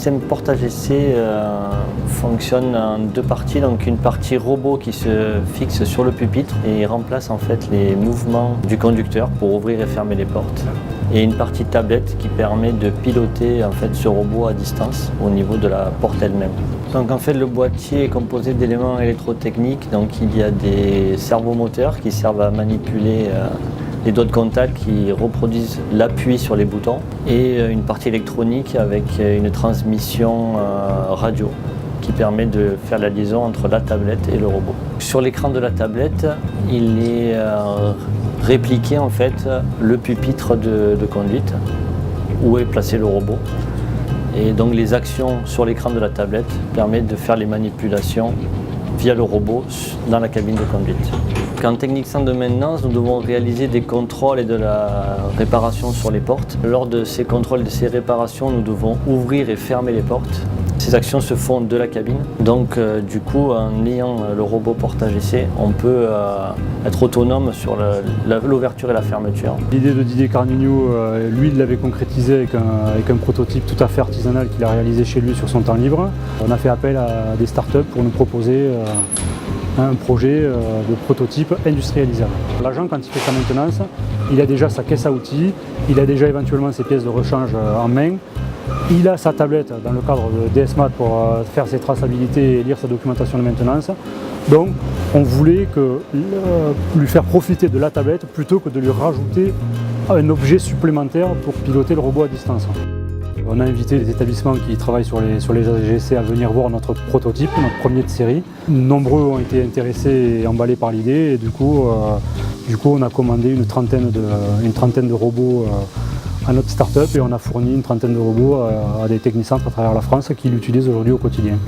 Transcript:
système portage-essai fonctionne en deux parties. Donc une partie robot qui se fixe sur le pupitre et remplace en fait les mouvements du conducteur pour ouvrir et fermer les portes. Et une partie tablette qui permet de piloter en fait ce robot à distance au niveau de la porte elle-même. Donc en fait le boîtier est composé d'éléments électrotechniques. Donc il y a des servomoteurs qui servent à manipuler les doigts de contact qui reproduisent l'appui sur les boutons et une partie électronique avec une transmission radio qui permet de faire la liaison entre la tablette et le robot. Sur l'écran de la tablette, il est répliqué en fait le pupitre de conduite où est placé le robot. Et donc les actions sur l'écran de la tablette permettent de faire les manipulations via le robot dans la cabine de conduite. En technique centre de maintenance, nous devons réaliser des contrôles et de la réparation sur les portes. Lors de ces contrôles et de ces réparations, nous devons ouvrir et fermer les portes. Ces actions se font de la cabine. Donc du coup, en ayant le robot portage-essai, on peut être autonome sur l'ouverture et la fermeture. L'idée de Didier Carnugno, lui, il l'avait concrétisé avec un prototype tout à fait artisanal qu'il a réalisé chez lui sur son temps libre. On a fait appel à des startups pour nous proposer un projet de prototype industrialisable. L'agent, quand il fait sa maintenance, il a déjà sa caisse à outils, il a déjà éventuellement ses pièces de rechange en main, il a sa tablette dans le cadre de DSMAT pour faire ses traçabilités et lire sa documentation de maintenance. Donc on voulait lui faire profiter de la tablette plutôt que de lui rajouter un objet supplémentaire pour piloter le robot à distance. On a invité les établissements qui travaillent sur les AGC à venir voir notre prototype, notre premier de série. Nombreux ont été intéressés et emballés par l'idée et du coup on a commandé une trentaine de robots à notre start-up et on a fourni une trentaine de robots à des technicentres à travers la France qui l'utilisent aujourd'hui au quotidien.